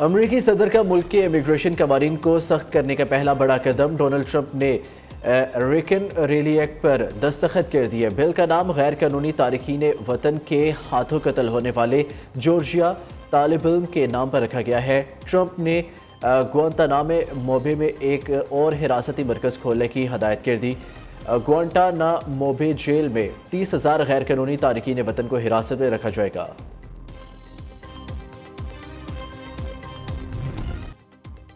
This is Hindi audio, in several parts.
अमरीकी सदर का मुल्क के इमिग्रेशन कवानीन को सख्त करने का पहला बड़ा कदम। डोनाल्ड ट्रंप ने रिकन रेली एक्ट पर दस्तखत कर दिए। बिल का नाम गैर कानूनी तारकीन वतन के हाथों कत्ल होने वाले जॉर्जिया तालिब इल्म के नाम पर रखा गया है। ट्रंप ने गुआंतानामो मोबे में एक और हिरासती मरकज़ खोलने की हदायत कर दी। गुआंटानामो जेल में 30,000 गैर कानूनी तारकीन वतन को हिरासत में रखा जाएगा।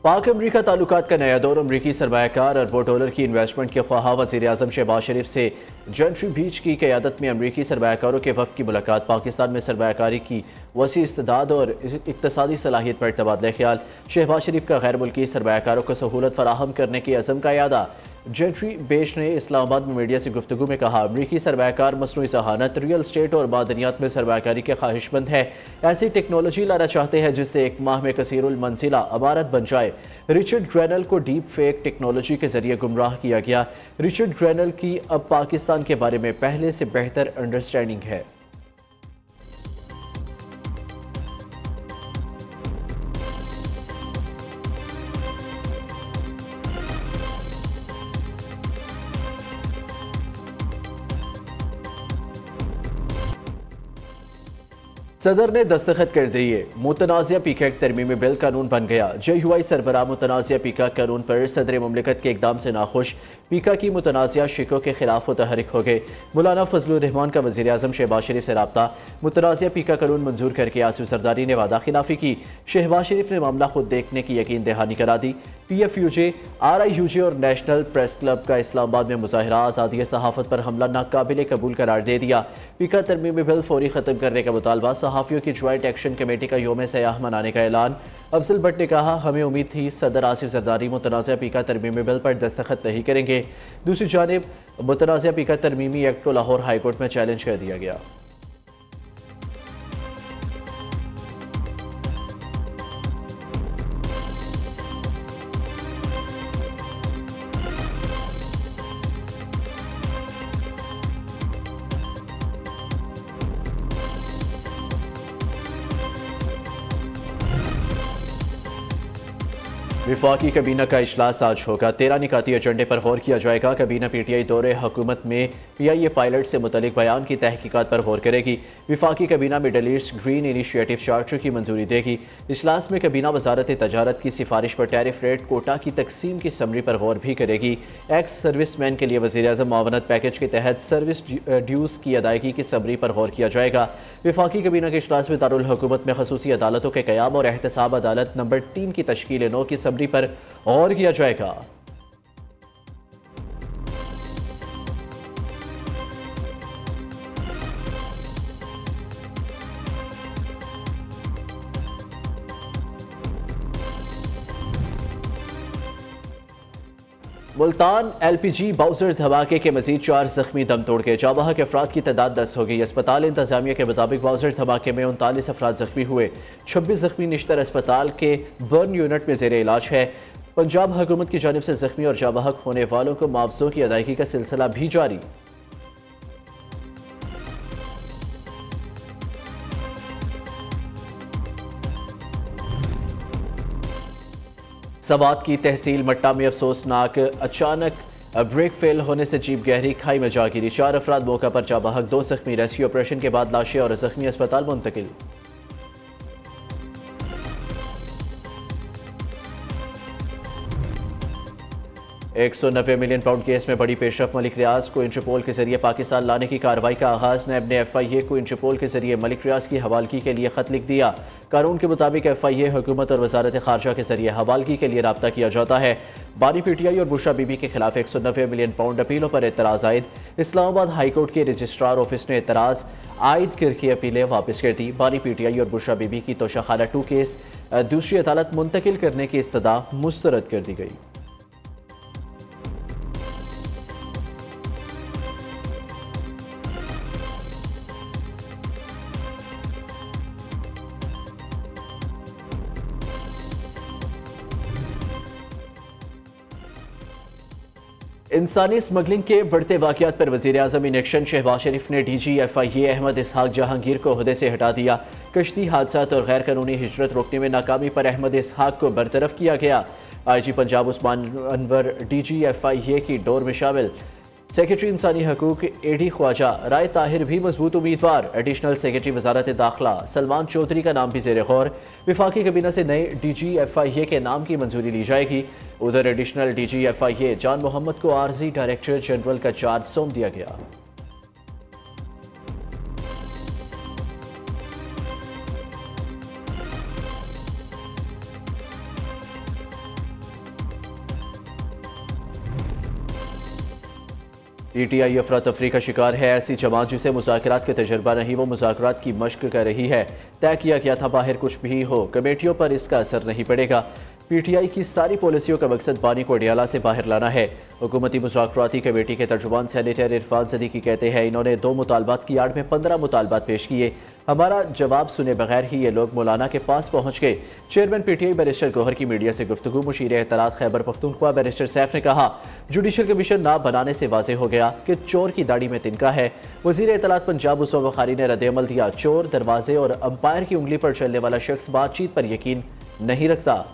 पाक अमरीका ताल्लुकात का नया दौर। अमरीकी सरमायाकार अरबों डॉलर की इन्वेस्टमेंट के ख्वाह वज़ीर आज़म शहबाज शरीफ से जेंट्री बीच की क़यादत में अमरीकी सरमायाकारों के वफ़द की मुलाकात। पाकिस्तान में सरमायाकारी की वसी इस्तेदाद और इक़्तिसादी सलाहियत पर तबादला ख्याल। शहबाज शरीफ का गैर मुल्की सरमायाकारों को सहूलत फराहम करने के अज़म का यादा। जेंट्री बेश ने इस्लामाबाद में मीडिया से गुफ्तगू में कहा, अमरीकी सरमायाकार मसनूई ज़हानत, रियल स्टेट और मादनियात में सरमायाकारी के ख्वाहिशमंद है। ऐसी टेक्नोलॉजी लाना चाहते हैं जिससे एक माह में कसीरुल मंजिला इमारत बन जाए। रिचर्ड ग्रेनल को डीप फेक टेक्नोलॉजी के जरिए गुमराह किया गया। रिचर्ड ग्रेनल की अब पाकिस्तान के बारे में पहले से बेहतर अंडरस्टैंडिंग है। सदर ने दस्तखत कर दिए। मुतनाज़िया पीका तरमीमी बिल कानून बन गया। JUI सरबराह मुतनाज़िया पीका कानून पर सदर मुमलिकत के इकदाम से नाखुश। पीका की मुतनाज़िया शिकों के खिलाफ मुतहरिक हो गए। मौलाना फजलुर रहमान का वज़ीर आज़म शहबाज शरीफ से रब्ता। मुतनाज़िया पीका कानून मंजूर करके आसिफ जरदारी ने वादा खिलाफी की। शहबाज शरीफ ने मामला खुद देखने की यकीन दहानी करा दी। PFUJ, RIUJ और नेशनल प्रेस क्लब का इस्लामाबाद में मुजाहरा आज़ादी सहाफ़त पर हमला नाकाबिल कबूल करार दे दिया। पीका तरमीमी बिल फौरी ख़त्म करने का मुतालबा। सहाफ़ियों की ज्वाइंट एक्शन कमेटी का योम सयाह मनाने का ऐलान। अफजल भट्ट ने कहा, हमें उम्मीद थी सदर आसिफ जरदारी मुतनाज़िया पीका तरमीमी बिल पर दस्तखत नहीं करेंगे। दूसरी जानिब मुतनाज़िया पीका तरमीमी एक्ट को लाहौर हाईकोर्ट में चैलेंज कर दिया गया। विफाकी कबीना का इजलास आज होगा। 13 निकाती एजेंडे पर गौर किया जाएगा। कबीना PTI दौरे हुकूमत में PIA पायलट से मुतलिक बयान की तहकीकात पर गौर करेगी। विफाकी कबीना Middle East Green Initiative charter की मंजूरी देगी। इजलास में कबीना वजारत तजारत की सिफारिश पर टैरिफ रेट कोटा की तकसीम की समरी पर गौर भी करेगी। एक्स सर्विस मैन के लिए वज़ीर आज़म मुआवनत पैकेज के तहत सर्विस ड्यूज़ की अदायगी की समरी पर गौर किया जाएगा। विफाकी कबीना के इजलास में दारुल हुकूमत में खसूसी अदालतों के क़याम और एहतसाब अदालत नंबर 3 की तश्कील 9 की समरी पर गौर किया जाएगा। मुल्तान LPG बाउजर धमाके के मजीद 4 जख्मी दम तोड़ गए। जाँ बहक अफराद की तादाद 10 हो गई। अस्पताल इंतजामिया के मुताबिक बाउजर धमाके में 39 अफराद जख्मी हुए। 26 जख्मी निश्तर अस्पताल के बर्न यूनिट में जेर इलाज है। पंजाब हुकूमत की जानिब से जख्मी और जाँ बहक होने वालों को मुआवजों की अदायगी का सिलसिला भी जारी। सवात की तहसील मट्टा में अफसोसनाक अचानक ब्रेक फेल होने से जीप गहरी खाई में जा गिरी। 4 अफराद मौका पर जा बहक, 2 जख्मी। रेस्क्यू ऑपरेशन के बाद लाशें और जख्मी अस्पताल मुंतकिल। 190 मिलियन पाउंड केस में बड़ी पेशरफ। मलिक रियाज को इंटरपोल के जरिए पाकिस्तान लाने की कार्रवाई का आगाज। नैब ने FIA को इंटरपोल के जरिए मलिक रियाज की हवालगी के लिए खत लिख दिया। कानून के मुताबिक FIA हुकूमत और वजारत खारजा के जरिए हवालगी के लिए राब्ता किया जाता है। बानी PTI और बुशरा बीबी के खिलाफ 190 मिलियन पाउंड अपीलों पर एतराज़ आयद। इस्लामाबाद हाईकोर्ट के रजिस्ट्रार ऑफिस ने एतराज़ आयद करके अपीलें वापस कर दी। बानी PTI और बुशरा बीबी की तोशाखाना 2 केस दूसरी अदालत मुंतकिल करने की इस्तदा मुस्तरद कर दी गई। इंसानी स्मगलिंग के बढ़ते वाक़यात पर वज़ीर आज़म इन एक्शन शहबाज शरीफ ने DG FIA अहमद इसहाक जहांगीर को ओहदे से हटा दिया। कश्ती हादसा और गैर कानूनी हिजरत रोकने में नाकामी पर अहमद इसहाक को बरतरफ किया गया। IG पंजाब उस्मान अनवर DGFIA की डोर में शामिल। सेक्रेटरी इंसानी हकूक AD ख्वाजा राय ताहिर भी मजबूत उम्मीदवार। एडिशनल सेक्रेटरी वजारत दाखिला सलमान चौधरी का नाम भी ज़ेर गौर। विफाकी कैबिनेट से नए DGFIA के नाम की मंजूरी ली जाएगी। उधर एडिशनल DGFIA जान मोहम्मद को आर्जी डायरेक्टर जनरल का चार्ज सौंप दिया गया। PTI अफरा तफरी का शिकार है। ऐसी जमात जिसे मुज़ाकरात का तजर्बा नहीं, वो मुज़ाकरात की मश्क कर रही है। तय किया गया था बाहर कुछ भी हो, कमेटियों पर इसका असर नहीं पड़ेगा। PTI की सारी पॉलिसियों का मकसद बानी को अडियाला से बाहर लाना है। हुकूमती मुज़ाकराती कमेटी के तर्जुमान सेनेटर इरफान सदीकी कहते हैं, इन्होंने 2 मुतालबात की आड़ में 15 मुतालबात पेश किए। हमारा जवाब सुने बगैर ही ये लोग मौलाना के पास पहुंच गए। चेयरमैन PTI बैरिस्टर गौहर की मीडिया से गुफ्तगू। मुशीर एतलात खैबर पख्तूनख्वा बैरिस्टर सैफ ने कहा, जुडिशल कमीशन ना बनाने से वाज़ेह हो गया कि चोर की दाढ़ी में तिनका है। वज़ीर एतलात पंजाब उसवा बुखारी ने रद्द-ए-अमल दिया, चोर दरवाजे और अंपायर की उंगली पर चलने वाला शख्स बातचीत पर यकीन नहीं रखता।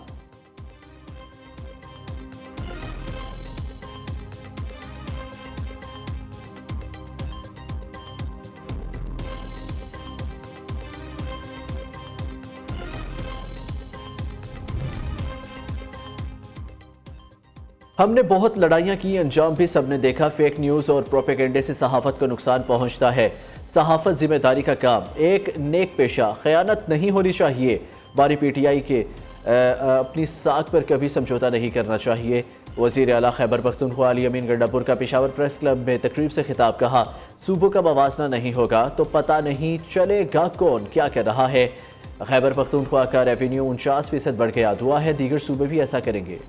हमने बहुत लड़ाइयां की, अंजाम भी सबने देखा। फेक न्यूज़ और प्रोपेगेंडे से सहाफ़त को नुकसान पहुंचता है। सहाफ़त जिम्मेदारी का काम, एक नेक पेशा, ख़यानत नहीं होनी चाहिए। बारी PTI के अपनी साख पर कभी समझौता नहीं करना चाहिए। वज़ीर आला खैबर पख्तूनख्वा अली अमीन गंडापुर का पेशावर प्रेस क्लब में तकरीब से खिताब। कहा, सूबों का मवाजना नहीं होगा तो पता नहीं चलेगा कौन क्या कर रहा है। खैबर पख्तूनख्वा का रेवेन्यू 49% बढ़ गया। दुआ है दीगर सूबे भी ऐसा करेंगे।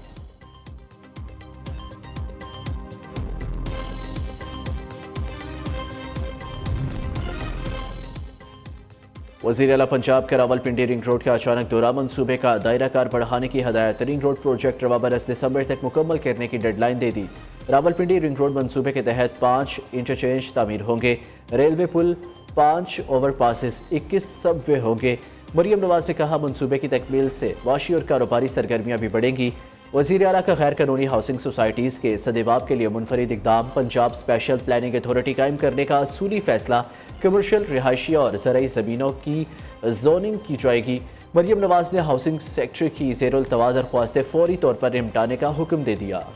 वज़ीर आला पंजाब का रावलपिंडी रिंग रोड का अचानक दौरा। मंसूबे का दायरा कार बढ़ाने की हदायत। रिंग रोड प्रोजेक्ट रवा बरस दिसंबर तक मुकम्मल करने की डेडलाइन दे दी। रावलपिंडी रिंग रोड मंसूबे के तहत 5 इंटरचेंज तामीर होंगे। रेलवे पुल, 5 ओवरपासेस, 21 सबवे होंगे। मरियम नवाज ने कहा, मंसूबे की तकमील से वाशी और कारोबारी सरगर्मियाँ भी बढ़ेंगी। वज़ीर आला का गैर कानूनी हाउसिंग सोसाइटीज़ के सदेबाब के लिए मुनफरिद इक़दाम। पंजाब स्पेशल प्लानिंग अथॉरिटी कायम करने का असूली फैसला। कमर्शियल, रिहायशी और ज़रई ज़मीनों की जोनिंग की जाएगी। मरियम नवाज ने हाउसिंग सेक्टर की ज़ेरुल तवाज़ुन दरख्वास्तें फौरी तौर पर निपटाने का हुक्म दे दिया।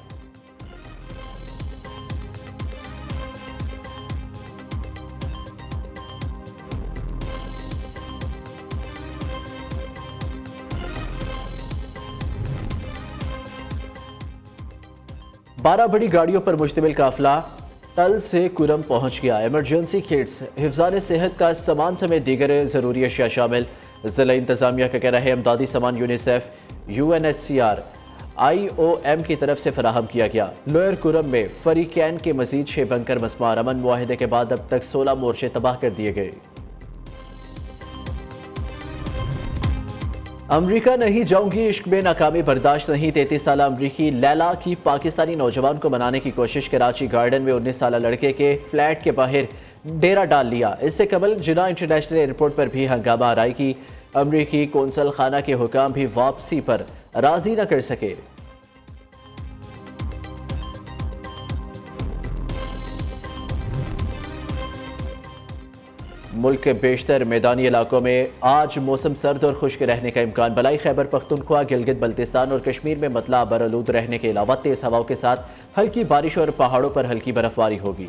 बारह बड़ी गाड़ियों पर मुश्तमिल काफिला तल से कुरम पहुंच गया। इमरजेंसी किट्स, हिफ्ज़ान सेहत का सामान समेत दीगर ज़रूरी अशिया शामिल। ज़िला इंतज़ामिया का कहना है, इमदादी सामान यूनिसेफ, UNHCR, IOM की तरफ से फराहम किया गया। लोअर कुरम में फरीकैन के मजीद 6 बंकर मस्मार। अमन मुआहिदे के बाद अब तक 16 मोर्चे तबाह कर दिए गए। अमरीका नहीं जाऊंगी, इश्क में नाकामी बर्दाश्त नहीं। 33 साल अमरीकी लैला की पाकिस्तानी नौजवान को मनाने की कोशिश। कराची गार्डन में 19 साल लड़के के फ्लैट के बाहर डेरा डाल लिया। इससे कबल जिना इंटरनेशनल एयरपोर्ट पर भी हंगामा आराई की। अमरीकी कौंसल खाना के हुकाम भी वापसी पर राजी न कर सके। मुल्क के बेशतर मैदानी इलाकों में आज मौसम सर्द और खुश्क रहने का इम्कान। बलाई खैबर पख्तूनख्वा, गिलगित बल्तिस्तान और कश्मीर में मतला बरआलूद रहने के अलावा तेज हवाओं के साथ हल्की बारिश और पहाड़ों पर हल्की बर्फबारी होगी।